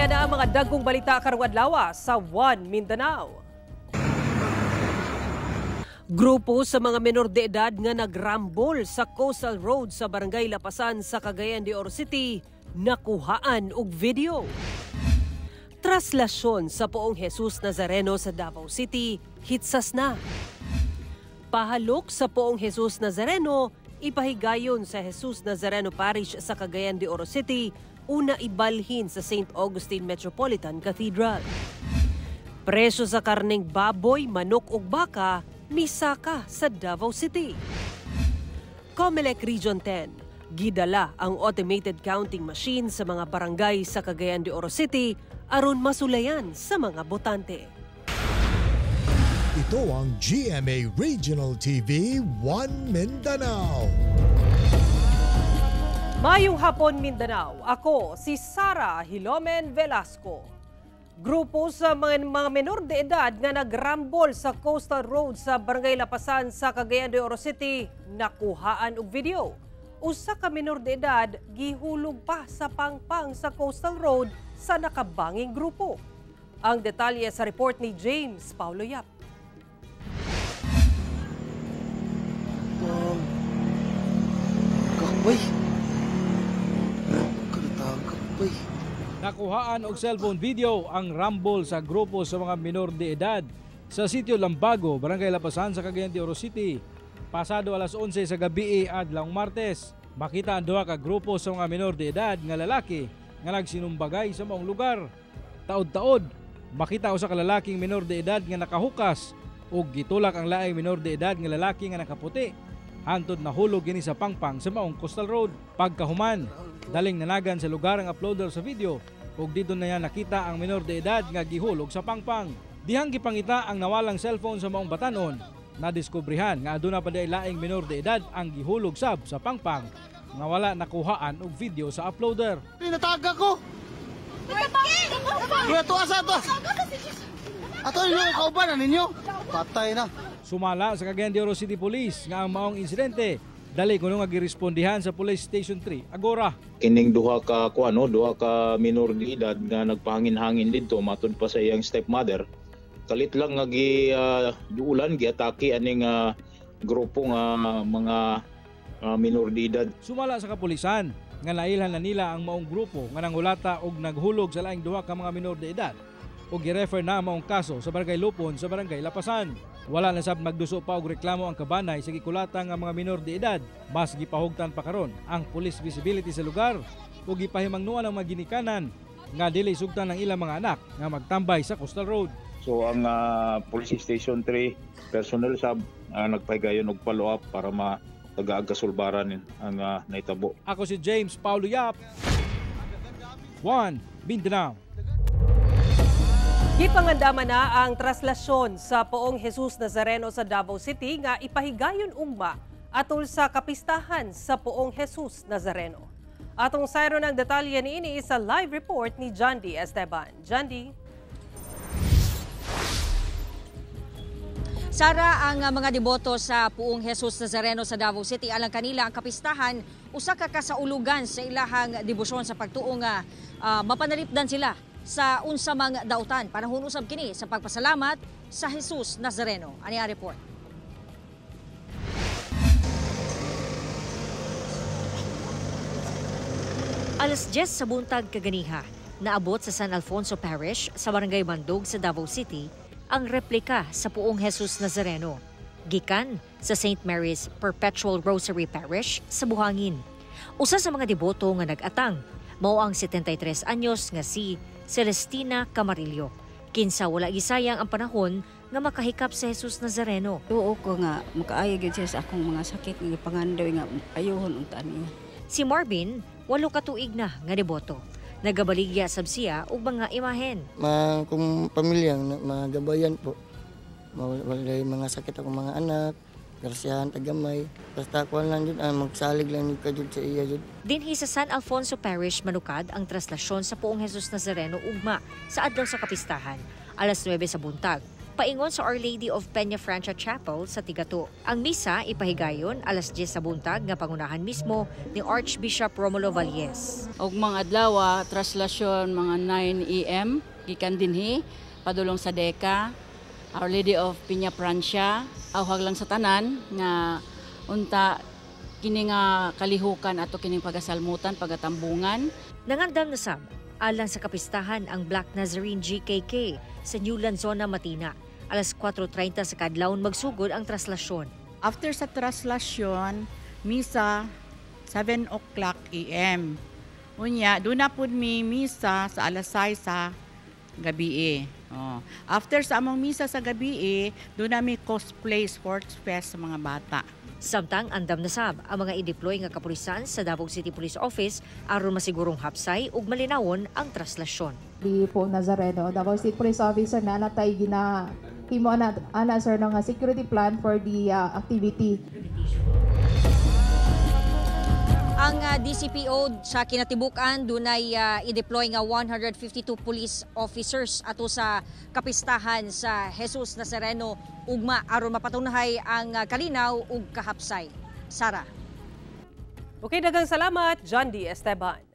Ania na ang mga dagkong balita karong adlaw sa One Mindanao. Grupo sa mga menor de edad nga nagrambol sa Coastal Road sa Barangay Lapasan sa Cagayan de Oro City nakuhaan og video. Traslasyon sa Poong Jesus Nazareno sa Davao City hitsas na. Pahalok sa Poong Jesus Nazareno ipahigayon sa Jesus Nazareno Parish sa Cagayan de Oro City, una ibalhin sa St. Augustine Metropolitan Cathedral. Presyo sa karneng baboy, manok ug baka misaka sa Davao City. Comelec Region 10, gidala ang automated counting machine sa mga barangay sa Cagayan de Oro City aron masulayan sa mga botante. Ito ang GMA Regional TV 1 Mindanao. Mayong hapon Mindanao, ako si Sara Hilomen Velasco. Grupo sa mga menor de edad nga nagrambol sa Coastal Road sa Barangay Lapasan sa Cagayan de Oro City nakuhaan og video. Usa ka menor de edad gihulog pa sa pangpang sa Coastal Road sa nakabanging grupo. Ang detalye sa report ni James Paulo Yap. Nakuhaan og cellphone video ang rambol sa grupo sa mga menor de edad sa sitio Lambago, Barangay Lapasan sa Cagayan de Oro City. Pasado alas 11 sa gabi adlawng Martes, makita ang duha ka grupo sa mga menor de edad nga lalaki nga nagsinumbagay sa maong lugar. Taod-taod, makita usa ka lalaking menor de edad nga nakahukas ug gitulak ang laing menor de edad nga lalaki nga nakaputi. Hantod nahulog kini sa pangpang sa maong Coastal Road. Pagkahuman, daling nanagan sa lugar ang uploader sa video ug dito na niya nakita ang menor de edad nga gihulog sa pangpang. Dihang gipangita ang nawalang cellphone sa maong batanon, nadiskubrihan nga aduna pa day laing menor de edad ang gihulog sab sa pangpang nga wala nakuhaan og video sa uploader. Nataga ko. Kuya to asa to. Ato yung kauban ninyo. Patay na. Sumala sa Cagayan de Oro City Police nga ang maong insidente dali kuno nga girespondihan sa Police Station 3 agora. Kining duha ka minor de edad nga nagpahangin-hangin didto matud pa sa iyang stepmother. Kalit lang nga giulan giatake aning grupo nga mga minor de edad. Sumala sa kapulisan nga nailhan na nila ang maong grupo nga nangulata og naghulog sa laing duha ka mga minor de edad ug gi-refer na ang maong kaso sa Barangay Lupon sa Barangay Lapasan. Wala na sab magduso pa og reklamo ang kabanay sa gikulata nga mga minor de edad. Mas gipahugtan pa karon ang police visibility sa lugar ug gipahimangnuan ang mga ginikanan nga dili sugtan ng ilang mga anak nga magtambay sa Coastal Road. So ang Police Station 3 personnel sab nagpahigayon og follow up para taga-agasulbaran ang naitabo. Ako si James Paulo Yap, One Mindanao. Gipangandaman na ang traslasyon sa Poong Jesus Nazareno sa Davao City nga ipahigayon ugma atol sa kapistahan sa Poong Jesus Nazareno. Atong sayro ng detalye niini sa live report ni Jandy Esteban. Jandy. Sara, ang mga deboto sa Poong Jesus Nazareno sa Davao City alang kanila ang kapistahan usa ka kasaulugan sa ilahang debosyon sa pagtuo nga mapanalipdan sila sa unsa mang dautan. Panahon usab kini sa pagpasalamat sa Jesus Nazareno. Ani ang report. Alas 10 sa buntag kaganiha, naabot sa San Alfonso Parish sa Barangay Mandog sa Davao City ang replika sa Poong Jesus Nazareno, gikan sa St. Mary's Perpetual Rosary Parish sa Buhangin. Usa sa mga deboto nga nag-atang mao ang 73 anyos nga si Celestina Camarillo. Kinsa wala gisayang ang panahon nga makahikap sa Jesus Nazareno. Oo ko nga makaayag siya sa akong mga sakit nga pangandoy nga ayohon unta niya. Si Marvin, 8 ka tuig na nga deboto. Nagabaligya sab siya og mga imahen. Kung pamilya magabayan po. Walay mga sakit akong mga anak. Garsiyahan tagamay. Basta ko lang jud magsalig lang jud kadud sa iya jud. Dinhi sa San Alfonso Parish manukad ang traslasyon sa Poong Jesus Nazareno ugma sa adlaw sa kapistahan. Alas 9 sa buntag, gipaingon sa Our Lady of Peña Francia Chapel sa Tigato. Ang misa ipahigayon alas 10 sa buntag nga pangunahan mismo ni Archbishop Romulo Valles. Og mga adlaw traslasyon mga 9 AM gikan dinhi padulong sa Deka, Our Lady of Peña Francia, awhag lang sa tanan nga unta kini nga kalihukan ato kining pagasalmutan, pagatambungan. Nangandam na sab alang sa kapistahan ang Black Nazarene GKK sa Newland Zona, Matina. Alas 4:30 sa kadlawon magsugod ang traslasyon. After sa traslasyon, misa 7 o'clock AM. Unya, doon na po mi misa sa alas 6 sa gabi. After sa among misa sa gabi, doon na mi cosplay sports fest sa mga bata. Samtang andam na sab ang mga i-deploy nga kapulisan sa Davao City Police Office aron masigurong hapsay ug malinawon ang traslasyon. Di po Nazareno, Davao City Police Officer na natay himo ana sir nga security plan for the activity. Ang DCPO sa kinatibukan dunay i-deploy nga 152 police officers ato sa kapistahan sa Jesus Nazareno ugma aron mapatunahay ang kalinaw ug kahapsay. Sara. Okay, daghang salamat, John D. Esteban.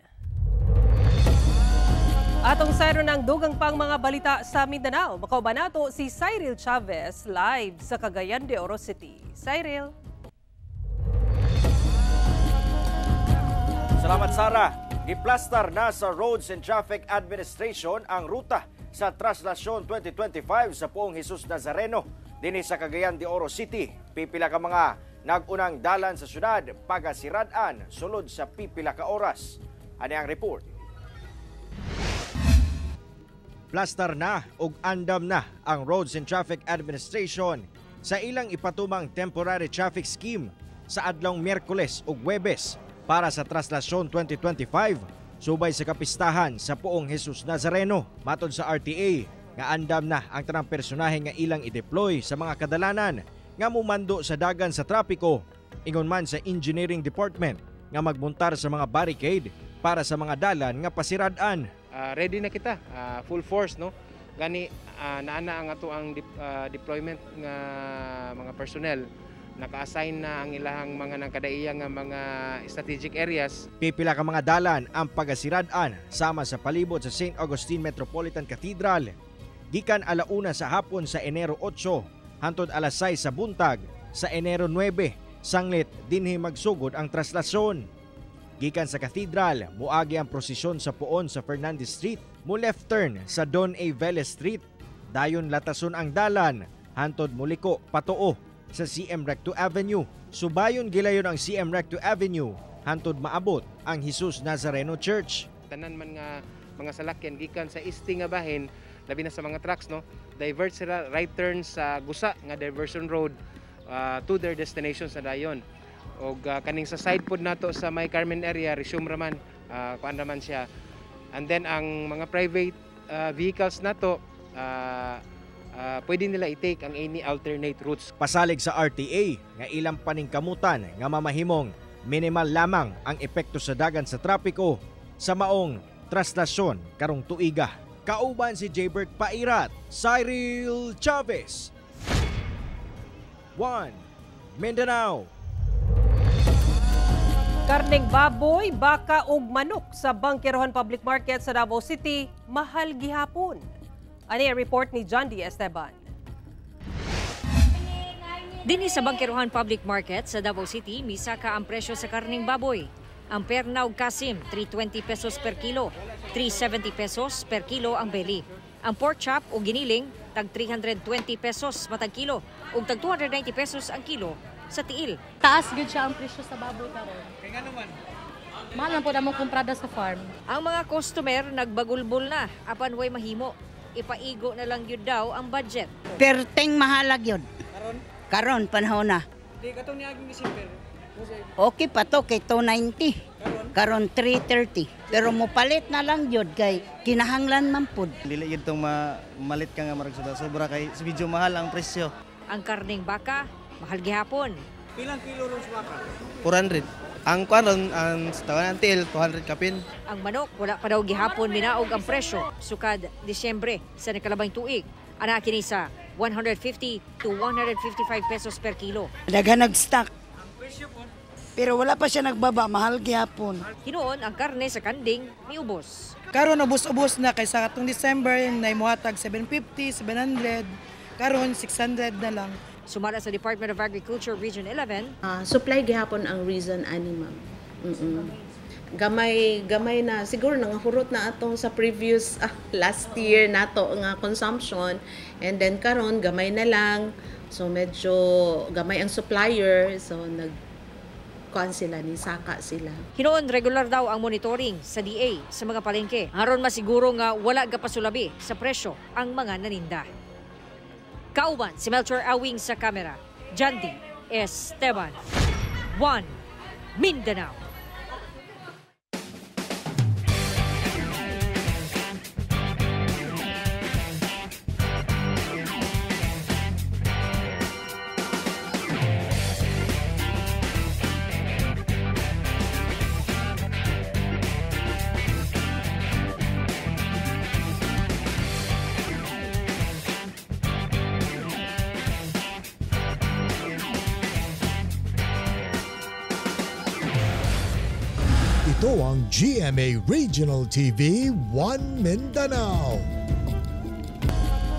Atong sayro ng dugang pang mga balita sa Mindanao. Makauban nato si Cyril Chavez live sa Cagayan de Oro City. Cyril. Salamat, Sara. Giplastar na sa Roads and Traffic Administration ang ruta sa Traslasyon 2025 sa Poong Jesus Nazareno dinhi sa Cagayan de Oro City. Pipila ka mga nagunang dalan sa syudad pagasirad-an sulod sa pipila ka oras. Ani ang report. Plastar na ug andam na ang Roads and Traffic Administration sa ilang ipatumang temporary traffic scheme sa adlong Miyerkules ug Huwebes para sa Traslasyon 2025 subay sa kapistahan sa Poong Jesus Nazareno. Matod sa RTA nga andam na ang tanang personahe nga ilang i-deploy sa mga kadalanan nga mumando sa dagan sa trapiko, ingon man sa Engineering Department nga magbuntar sa mga barricade para sa mga dalan nga pasirad-an. Ready na kita, full force, no? Gani naana ang ato ang deployment nga mga personnel. Naka-assign na ang ilahang mga nangkadaiyang nga mga strategic areas. Pipila ka mga dalan ang pagasirad-an sama sa palibot sa St. Augustine Metropolitan Cathedral. Gikan alauna sa hapon sa Enero 8 hangtod alas 6 sa buntag sa Enero 9 sanglit dinhi magsugod ang traslasyon. Gikan sa Cathedral, muagi ang prosesyon sa puon sa Fernandez Street, mo left turn sa Don A. Velez Street. Dayon latason ang dalan hangtod muliko patuo sa CM Recto Avenue. Subayon gilayon ang CM Recto Avenue hantod maabot ang Jesus Nazareno Church. Tanan man nga mga salakyan gikan sa Isti nga bahin, labi na sa mga trucks, no, divert sila right turn sa Gusa nga diversion road to their destination sa dayon. Og kaning sa side pod nato sa May Carmen area resume raman kuan raman siya. And then ang mga private vehicles nato pwede nila i-take ang any alternate routes. Pasalig sa RTA nga ilang paningkamutan nga mamahimong minimal lamang ang epekto sa dagan sa trapiko sa maong traslasyon karong tuiga. Kauban si Jaybert Pairat, Cyril Chavez. 1 Mindanao. Karneng baboy, baka ug manok sa Bangkerohan Public Market sa Davao City mahal gihapon. Ani ang report ni John D. Esteban. Dinhi sa Bangkerohan Public Market sa Davao City, misa ka ang presyo sa karneng baboy. Ang pernaw kasim, 320 pesos per kilo, 370 pesos per kilo ang beli. Ang pork chop o giniling, tag 320 pesos matag kilo, ug tag 290 pesos ang kilo sa tiil. Taas gud siya ang presyo sa baboy karon. Kaya nga naman. Mahal man po na mong kumprada sa farm. Ang mga customer nagbagulbol na, apan way mahimo. Ipaigo na lang yun daw ang budget. Perteng mahalag yun. Karon? Karon, panahon na. Di ka itong niaging December. Okay pa to, kay 290. Karon 330. Pero mupalit na lang yun, kay kinahanglan man po. Dili yun itong malit ka nga marag sobra kay medyo mahal ang presyo. Ang karneng baka, mahal gihapon. Pilang kilo ron sa baka? 400. Ang karon ang tawanan til 200 kapin. Ang manok wala pa daw gihapon minaog ang presyo sukad Disyembre sa nakalabang tuig. Ana kini sa 150 to 155 pesos per kilo. Daghan nag-stock. Pero wala pa siya nagbaba, mahal gyapon. Hinoon ang karne sa kanding miubos. Karon ubos-ubos na kaysa katong December na imuhatag 750, 700, karon 600 na lang. Sumala sa Department of Agriculture Region 11. Supply gihapon ang reason ani ma'am. Gamay na siguro nangahurot na atong sa previous last year nato nga consumption, and then karon gamay na lang, so medyo gamay ang supplier, so sila ni saka sila. Hinoon regular daw ang monitoring sa DA sa mga palengke aron masiguro nga wala gapasulabi sa presyo ang mga naninda. Kauban si Melchor Awing sa kamera. Jandy Esteban, One Mindanao. Ito ang GMA Regional TV 1 Mindanao.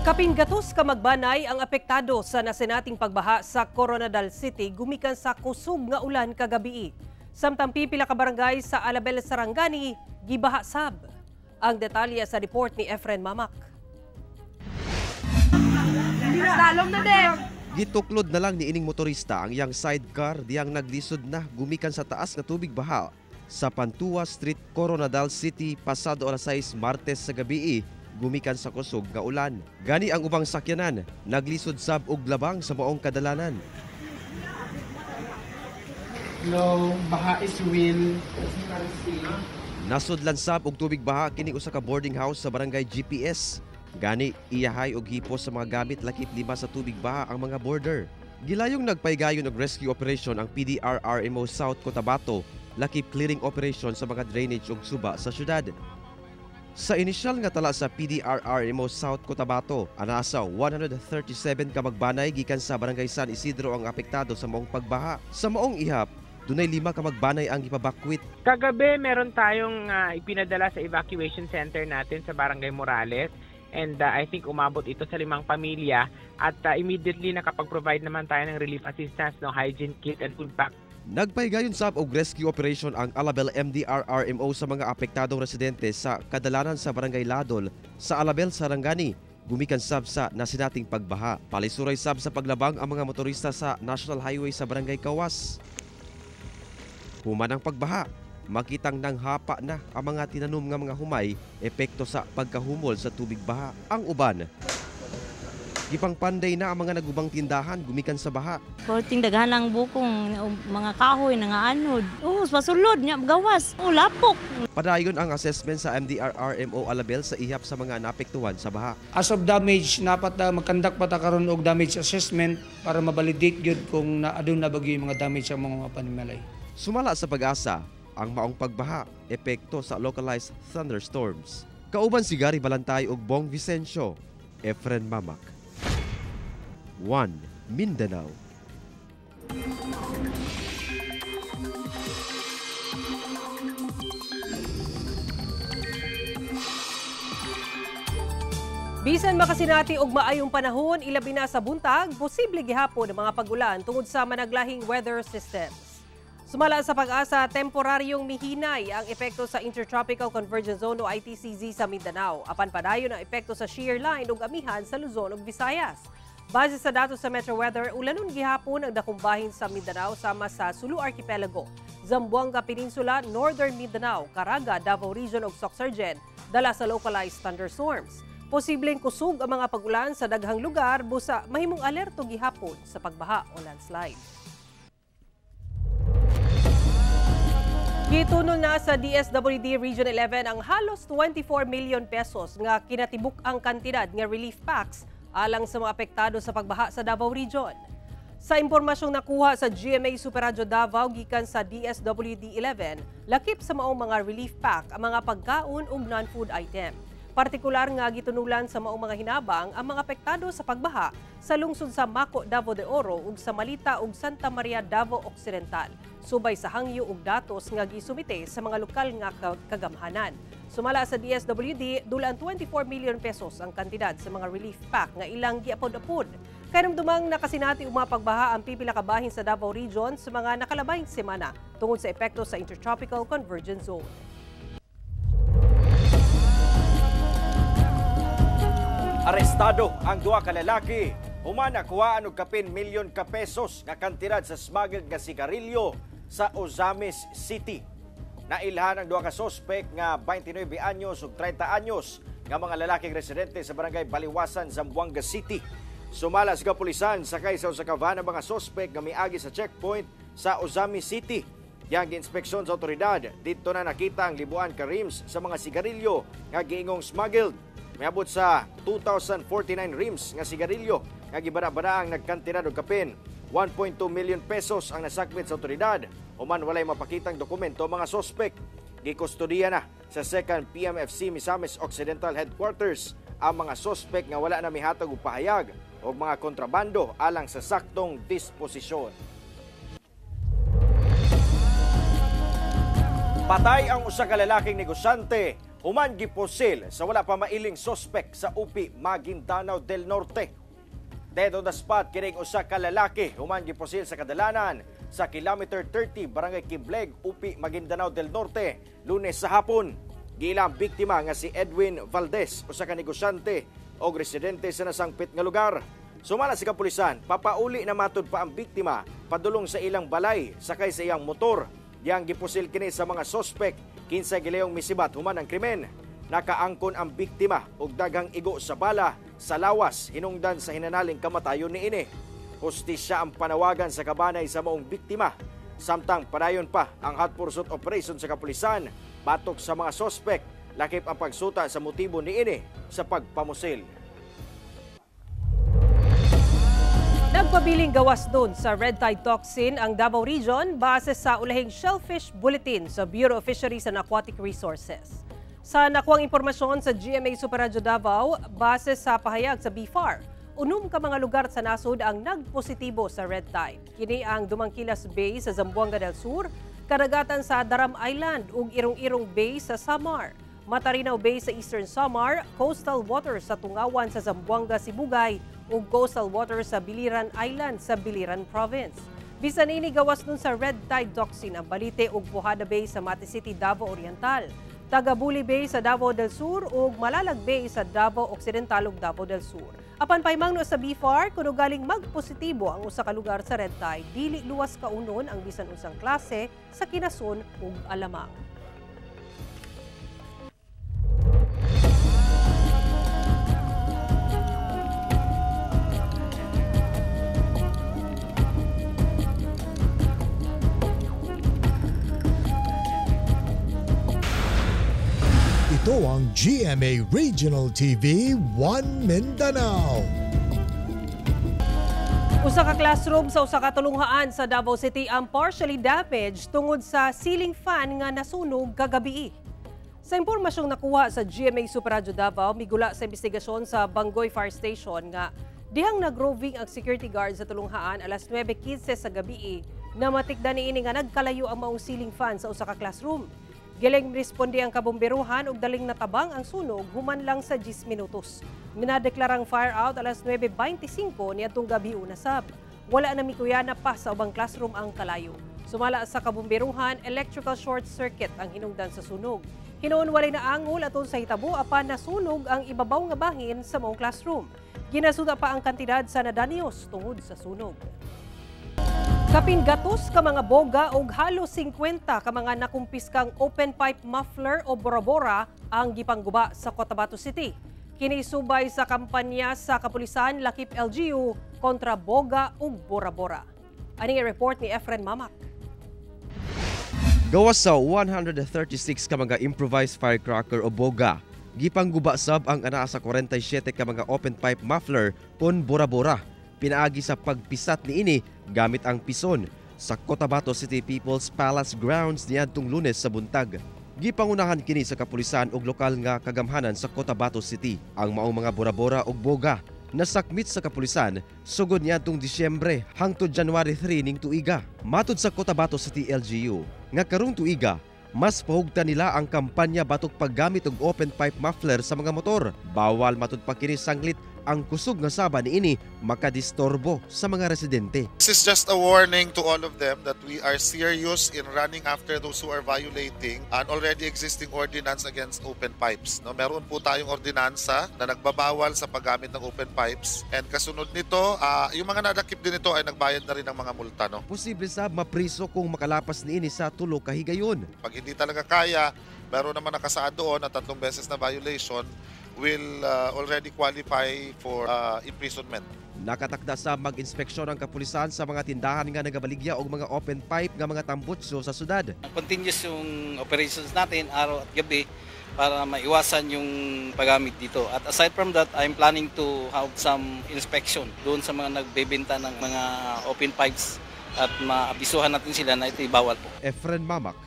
Kapin gatos ka magbanay ang apektado sa nasenating pagbaha sa Coronadal City gumikan sa kusog nga ulan kagabi. Samtang pipila ka barangay sa Alabel, Sarangani gibaha sab. Ang detalye sa report ni Efren Mamak. Salom na din. Gituklod na lang ni ining motorista ang iyang sidecar diyang naglisod na gumikan sa taas nga tubig baha sa Pantua Street, Coronadal City pasado alas 6 Martes sa gabi gumikan sa kusog nga ulan. Gani ang ubang sakyanan naglisod sab og labang sa maong kadalanan. Low, baha is wind. Nasudlan sab og tubig baha kini usa ka boarding house sa barangay GPS. Gani iyahay og hipos sa mga gamit lakip lima sa tubig baha ang mga boarder. Gilayong nagpaygayon og rescue operation ang PDRRMO South Cotabato lakip clearing operation sa mga drainage ug suba sa syudad. Sa inisyal nga tala sa PDRRMO South Cotabato, anasa 137 ka magbanay gikan sa barangay San Isidro ang apektado sa maong pagbaha. Sa maong ihap, dunay 5 ka magbanay ang ipabakwit. Kagabi meron tayong ipinadala sa evacuation center natin sa Barangay Morales. And I think umabot ito sa 5 pamilya at immediately nakapag-provide naman tayo ng relief assistance, no, hygiene kit and food pack. Nagpaygayon sab og rescue operation ang Alabel MDRRMO sa mga apektadong residente sa kadalanan sa Barangay Ladol sa Alabel, Sarangani. Gumikan sab sa nasinating pagbaha. Palisuray sab sa paglabang ang mga motorista sa National Highway sa Barangay Kawas. Human ang pagbaha, makitang nanghapa na ang mga tinanom nga mga humay epekto sa pagkahumol sa tubig baha. Ang uban, gipangpanday na ang mga nagubang tindahan gumikan sa baha. Korting daghan ang bukong mga kahoy na nga anod. Pasulod niya gawas. Lapok. Padayon ang assessment sa MDRRMO Alabel sa ihap sa mga naapektuhan sa baha. As of damage, napat magkandak pa ta karon og damage assessment para mabalidate gyud kung naadun na bagyo yung mga damage sa mga panimalay. Sumala sa pag-asa ang maong pagbaha epekto sa localized thunderstorms. Kauban si Gary Balantay ug Bong Vicencio. Efren Mamak, One Mindanao. Bisan makasinati og maayong panahon, ilabi na sa buntag, posible gihapon ang mga pag-ulan tungod sa managlahing weather systems. Sumala sa pag-asa, temporaryong mihinay ang epekto sa Intertropical Convergence Zone o ITCZ sa Mindanao. Apan padayon ang epekto sa shear line ug amihan sa Luzon ug Visayas. Base sa datos sa Metro Weather, ulanon gihapon ang dakong bahin sa Mindanao sama sa Sulu Archipelago, Zamboanga Peninsula, Northern Mindanao, Caraga, Davao Region ug Sorsogon, dala sa localized thunderstorms. Posibleng kusog ang mga pag-ulan sa daghang lugar, busa mahimong alerto gihapon sa pagbaha o landslide. Gitunon na sa DSWD Region 11 ang halos 24 million pesos nga kinatibuk ang kantidad nga relief packs alang sa mga apektado sa pagbaha sa Davao Region. Sa impormasyong nakuha sa GMA Super Radio Davao gikan sa DSWD 11, lakip sa maong mga relief pack ang mga pagkaon ug non-food item. Partikular nga gitunulan sa maong mga hinabang ang mga apektado sa pagbaha sa lungsod sa Maco, Davao de Oro ug sa Malita ug Santa Maria, Davao Occidental. Subay sa hangyo ug datos nga gisumite sa mga lokal nga kagamhanan. Sumala sa DSWD, dulan 24 million pesos ang kantidad sa mga relief pack nga ilang giapod-apod. Karamdumang nakasinati og mga pagbaha ang pipila ka bahin sa Davao Region sa mga nakalabayng semana tungod sa epekto sa Intertropical Convergence Zone. Arestado ang duha ka lalaki. Human nakuhaan og kapin milyon ka pesos nga kantidad sa smuggled nga sigarilyo sa Ozamis City. Nailhan ang duha ka sospek nga 29 anyos ug 30 anyos nga mga lalaking residente sa barangay Baliwasan, Zamboanga City. Sumala sa kapulisan sakay sa usa ka van ang mga sospek nga miagi sa checkpoint sa Ozamis City. Yang gi-inspeksyon sa otoridad, dito na nakita ang libuan ka rims sa mga sigarilyo nga giingong smuggled. Miabot sa 2,049 rims nga sigarilyo nga gibara-bara ang nagkantidad og kapin 1.2 million pesos ang nasakmit sa otoridad. Human walay mapakitang dokumento mga sospek. Gikustudiya na sa 2nd PMFC Misamis Occidental Headquarters ang mga sospek nga wala na mihatag og pahayag o mga kontrabando alang sa saktong disposisyon. Patay ang usa ka lalaking negosyante. Human giposil sa wala pa mailing sospek sa UPI Maguindanao del Norte. Dead on the spot kining usa ka lalaki human giposil sa kadalanan sa kilometer 30 Barangay Kibleg, UPI Maguindanao del Norte, Lunes sa hapon. Giilang biktima nga si Edwin Valdez, usa ka negosyante og residente sa nasangpit nga lugar. Sumala sa kapulisan, papauli na matud pa ang biktima padulong sa ilang balay sakay sa iyang motor. Yang gipusil kini sa mga sospek, 15 gileyong misibat human ang krimen. Nakaangkon ang biktima og daghang igo sa bala sa lawas hinungdan sa hinanaling kamatayon niini. Hustisya ang panawagan sa kabanay sa maong biktima. Samtang padayon pa ang hot pursuit operation sa kapulisan batok sa mga sospek, lakip ang pagsuta sa motibo niini sa pagpamusil. Nagpabiling gawas doon sa red tide toxin ang Davao Region base sa ulahing shellfish bulletin sa Bureau of Fisheries and Aquatic Resources. Sa nakuang impormasyon sa GMA Superradyo Davao, base sa pahayag sa BFAR, unom ka mga lugar sa nasud ang nagpositibo sa red tide. Kini ang Dumangkilas Bay sa Zamboanga del Sur, karagatan sa Daram Island ug Irong-Irong Bay sa Samar, Matarinaw Bay sa Eastern Samar, coastal waters sa Tungawan sa Zamboanga, Sibugay, ug coastal waters sa Biliran Island sa Biliran Province. Bisan ini gawas nun sa red tide toxin ang Balite ug Puhada Bay sa Mati City, Davao Oriental, Tagabuli Bay sa Davao del Sur ug Malalag Bay sa Davao Occidental ug Davao del Sur. Apan paimangno sa BFAR kuno galing magpositibo ang usa ka lugar sa red tide, dili luwas kaunon ang bisan unsang klase sa kinason ug alamang. Ito ang GMA Regional TV 1 Mindanao. Usa ka classroom sa usa ka tulunghaan sa Davao City ang partially damaged tungod sa ceiling fan nga nasunog kagabi. Sa impormasyong nakuha sa GMA Superradyo Davao, migula sa investigasyon sa Bangoy Fire Station nga dihang nagroving ang security guard sa tulunghaan alas 9:15 sa gabi na matikdan niini nga nagkalayo ang maong ceiling fan sa usa ka classroom. Giling responde ang kabomberuhan ug daling natabang ang sunog human lang sa 10 minutos. Minadeklarang fire out alas 9:25 niadtong gabi unasab. Wala na mikuyana pa sa ubang classroom ang kalayo. Sumala sa kabomberuhan, electrical short circuit ang hinungdan sa sunog. Hinuon walay na angol aton sa hitabo apan nasunog ang ibabaw nga bahin sa maong classroom. Ginasuda pa ang kantidad sa nadanios tungod sa sunog. Kapin gatos ka mga boga o halos 50 ka mga nakumpiskang open pipe muffler o bora-bora ang gipangguba sa Cotabato City. Kini subay sa kampanya sa kapulisan lakip LGU kontra boga ug bora-bora. Ani report ni Efren Mamak. Gawas sa 136 ka mga improvised firecracker o boga, gipangguba sab ang ana sa 47 ka mga open pipe muffler kon bora-bora. Pinaagi sa pagpisat niini gamit ang pison sa Cotabato City People's Palace grounds niadtong Lunes sa buntag. Gipangunahan kini sa kapulisan ug lokal nga kagamhanan sa Cotabato City. Ang maong mga bora-bora ug boga nasakmit sa kapulisan sugod niadtong Disyembre hangtod January 3 ning tuiga. Matud sa Cotabato City LGU nga karong tuiga mas pahugtan nila ang kampanya batok paggamit og open pipe muffler sa mga motor. Bawal matud pa kini sanglit ang kusog nga saba niini makadistorbo sa mga residente. This is just a warning to all of them that we are serious in running after those who are violating an already existing ordinance against open pipes. No, meron po tayong ordinansa na nagbabawal sa paggamit ng open pipes, and kasunod nito, yung mga nadakip din ito ay nagbayad na rin ng mga multa. No? Posible sab mapriso kung makalapas niini sa tulo ka higayon. Pag hindi talaga kaya, meron naman nakasaad doon na 3 beses na violation will already qualify for imprisonment. Nakatakda sa mag-inspeksyon ang kapulisan sa mga tindahan nga nagabaligya o mga open pipe nga mga tambutso sa syudad. Continuous yung operations natin araw at gabi para maiwasan yung paggamit dito. At aside from that, I'm planning to have some inspection doon sa mga nagbebenta ng mga open pipes at maabisuhan natin sila na ito'y bawal po. Efren Mamak,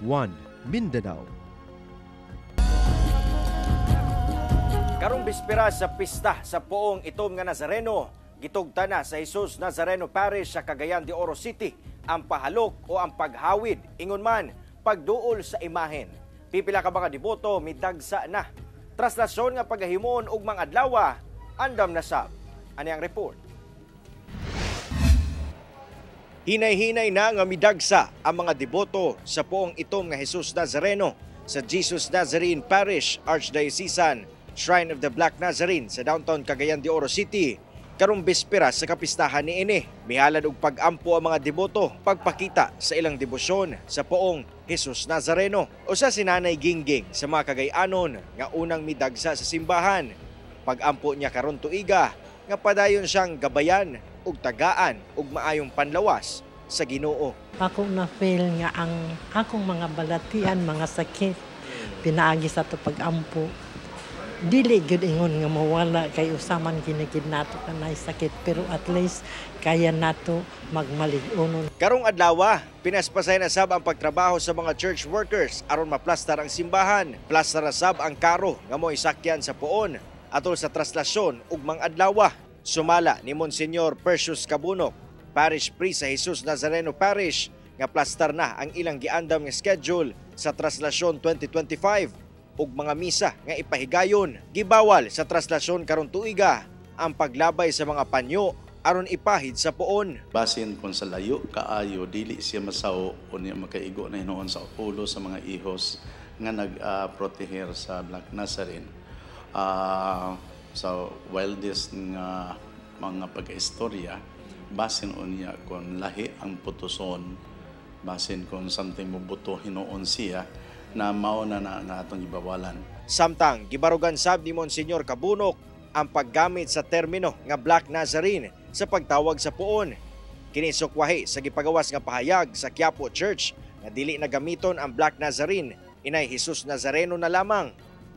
One Mindanao. Karong bispera sa pista sa poong itom nga Nazareno, gitugta na sa Jesus Nazareno Parish sa Cagayan de Oro City ang pahalok o ang paghawid, ingon man pagduol sa imahen. Pipila ka mga deboto midagsa na. Traslasyon nga pagahimon og mga adlaw, andam na sab. Ani ang report. Hinay-hinay na nga midagsa ang mga deboto sa poong itom nga Jesus Nazareno sa Jesus Nazarene Parish Archdiocesan Shrine of the Black Nazarene sa downtown Cagayan de Oro City. Karong bispera sa kapistahan niini, mihalad og pag-ampo ang mga deboto pagpakita sa ilang debosyon sa poong Jesus Nazareno. Usa si Nanay Gingging sa mga Cagayanon nga unang midagsa sa simbahan. Pag-ampo niya karon tuiga nga padayon siyang gabayan ug tagaan ug maayong panlawas sa Ginoo. Ako na feel nga ang akong mga balatian, mga sakit pinaagi sa to pag-ampo. Dili gyud ingon nga mawala kay usaman kinigid nato kanay sakit, pero at least kaya nato magmalig-unon. Karong adlaw, pinaspasay na sab ang pagtrabaho sa mga church workers aron maplastar ang simbahan. Plastar na sab ang karo nga mo'y sakyan sa puon atol sa traslasyon ug mga adlaw. Sumala ni Monsignor Percius Cabunok, Parish Priest sa Jesus Nazareno Parish, nga plastar na ang ilang giandam nga schedule sa traslasyon 2025. ug mga misa nga ipahigayon. Gibawal sa traslasyon karon tuiga ang paglabay sa mga panyo aron ipahid sa puon. Basin kung sa layo kaayo dili siya masaw o niya makaigo na hinuon sa ulo sa mga ihos nga nag-proteher sa Black Nazarene. So while this nga mga pagka-istorya, basin unya kung lahi ang putuson, basin kung something mubuto hinuon siya, na mao na nga atong ibawalan. Samtang gibarugan sab ni Monsignor Cabunok ang paggamit sa termino nga Black Nazarene sa pagtawag sa puon. Kini sukwahi sa gipagawas nga pahayag sa Quiapo Church nga dili na gamiton ang Black Nazarene, inay Jesus Nazareno na lamang.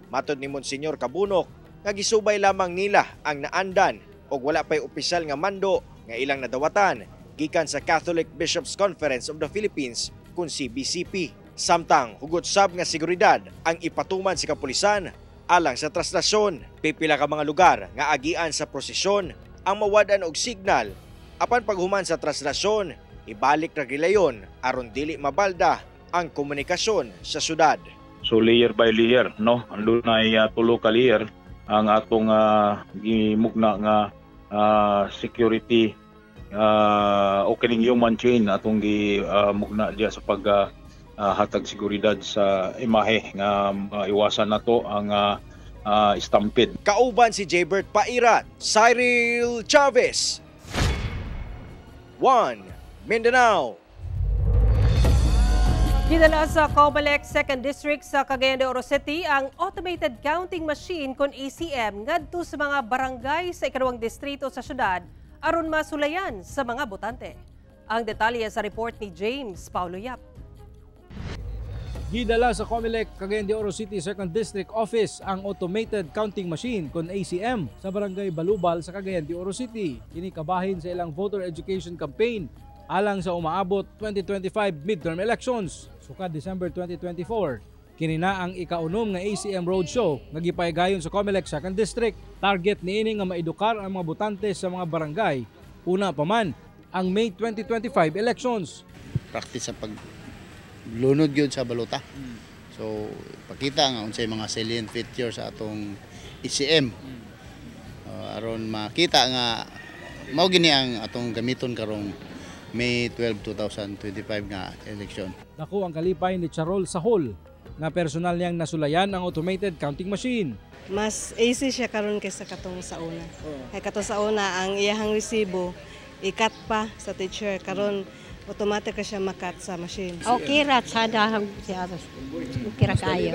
Matod ni Monsignor Cabunok nga gisubay lamang nila ang naandan og wala pay opisyal nga mando nga ilang nadawatan gikan sa Catholic Bishops Conference of the Philippines kun CBCP. Samtang hugot sab nga seguridad ang ipatuman sa kapulisan alang sa traslasyon. Pipila ka mga lugar nga agian sa prosesyon ang mawadan og signal apan paghuman sa traslasyon ibalik ra gilayon aron dili mabalda ang komunikasyon sa syudad. So layer by layer, no, andun ay tulo ka layer ang atong gimugna nga security o kining human chain atong gimugna diya sa pag hatag seguridad sa imahe nga iwasan nato ang stampede. Kauban si Jaybert Pairat, Cyril Chavez, One Mindanao. Dinala sa Comelec 2nd District sa Cagayan de Oro City ang automated counting machine kon ACM ngadto sa mga barangay sa ikalawang distrito sa syudad aron masulayan sa mga botante. Ang detalye sa report ni James Paulo Yap. Gidala sa Comelec Cagayan de Oro City 2nd District Office ang automated counting machine kon ACM sa barangay Balubal sa Cagayan de Oro City. Kini kabahin sa ilang voter education campaign alang sa umaabot 2025 midterm elections. Sukad December 2024, kinina ang ikaunom nga ACM Roadshow nga gipaygayon sa Comelec 2nd District. Target niini nga maedukar ang mga botante sa mga barangay. Una pa man ang May 2025 elections. Practice sa paglunod gyud sa balota. So pakita nga unsay mga salient features sa atong ACM. Aron makita nga mao gini ang atong gamiton karong May 12, 2025 nga election. Dako ang kalipay ni Charol Sahol na personal niyang nasulayan ang automated counting machine. Mas easy siya karon kaysa katong sa una. Kay katong sa una ang iyahang resibo ikat pa sa teacher karon automatic ka siya makat sa machine. Okay ra sada siya. Okay ra kayo.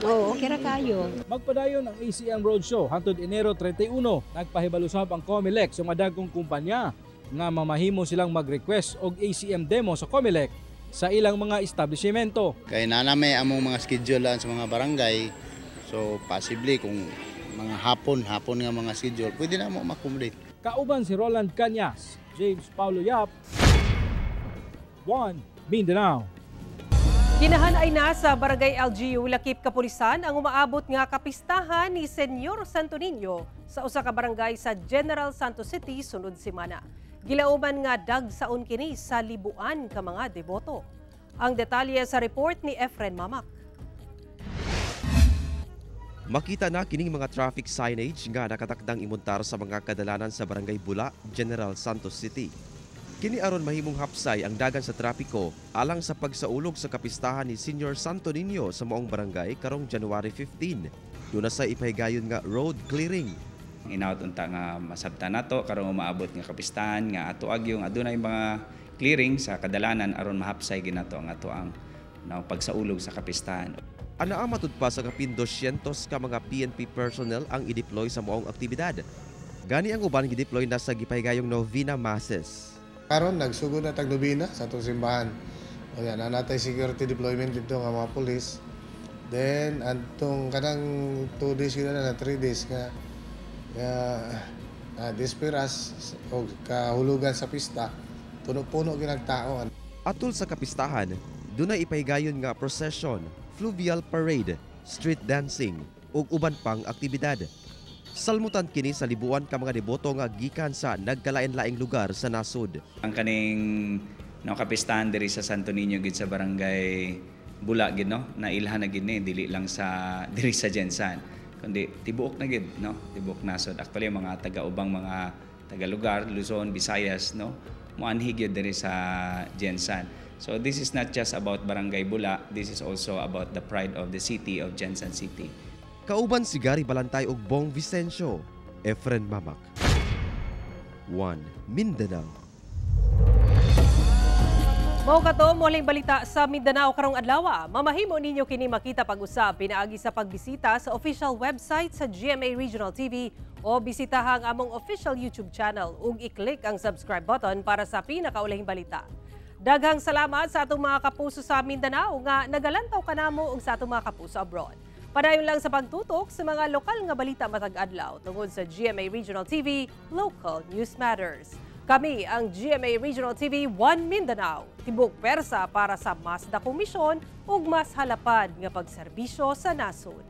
Oo, okay ra kayo. Magpadayon ang ACM Roadshow hangtod Enero 31. Nagpahibalusab ang Comelec sa mga dagkong kumpanya nga mamahimo silang mag-request og ACM demo sa Comelec sa ilang mga establishmento. Kay naname among mga schedule sa mga barangay. So possibly kung mga hapon nga mga schedule, pwede na mo ma-accommodate. Kauban si Roland Cañas, James Paulo Yap, 1 Mindanao. Kinahanay na sa Barangay LGU Lakip Kapulisan ang umaabot nga kapistahan ni Senyor Santo Niño sa usa ka barangay sa General Santos City sunod semana. Gilauman nga dagsaon kini sa libuan ka mga deboto. Ang detalye sa report ni Efren Mamak. Makita na kining mga traffic signage nga nakatakdang imontar sa mga kadalanan sa Barangay Bula, General Santos City. Kini aron mahimong hapsay ang dagan sa trapiko alang sa pagsaulog sa kapistahan ni Senyor Santo Niño sa maong barangay karong January 15. Doon na sa ipahigayon nga road clearing. Inaot unta nga masabtan nato karong umaabot nga kapistahan nga ato agyo nga adunay mga clearing sa kadalanan aron mahapsay ginato ang ato ang pagsaulog sa kapistahan. Anaa matud pa sa kapin 200 ka mga PNP personnel ang i-deploy sa maong aktibidad. Gani ang uban gi-deploy na sa gipahigayong Novena Masses. Karon nagsugod na tag-Novena sa atong simbahan. O yan, natay security deployment dito nga mga pulis. Then antong kanang 2 days na 3 days nga disperas o kahulugan sa pista, puno-puno ginagtao. Atul sa kapistahan, dunay ipahigayon nga procession, fluvial parade, street dancing ug uban pang aktibidad. Salmutan kini sa libuan ka mga deboto nga gikan sa nagkalain-laing lugar sa nasod. Ang kaning kapistahan diri sa Santo Niño gid sa Barangay Bula gid nailhan na gid ni dili lang sa diri sa Jensan kundi tibuok na gid tibuok nasod. Actually mga taga-ubang mga taga-lugar Luzon, Visayas moanhi gyud diri sa Jensan. So this is not just about Barangay Bula, this is also about the pride of the city of Jensan City. Kauban si Gary Balantay ug Bong Vicencio, Efren Mamak. 1 Mindanao. Mao kato muling balita sa Mindanao karong adlaw. Mamahimo ninyo kini makita pag-usab pinaagi sa pagbisita sa official website sa GMA Regional TV o bisitahang among official YouTube channel ug i-click ang subscribe button para sa pinakaulahing balita. Daghang salamat sa atong mga kapuso sa Mindanao nga nagalantaw kanamo ug sa atong mga kapuso abroad. Padayon lang sa pagtutok sa mga lokal nga balita matag adlaw tungod sa GMA Regional TV, Local News Matters. Kami ang GMA Regional TV 1 Mindanao, tibok persa para sa mas dakong misyon ug mas halapad nga pagserbisyo sa nasod.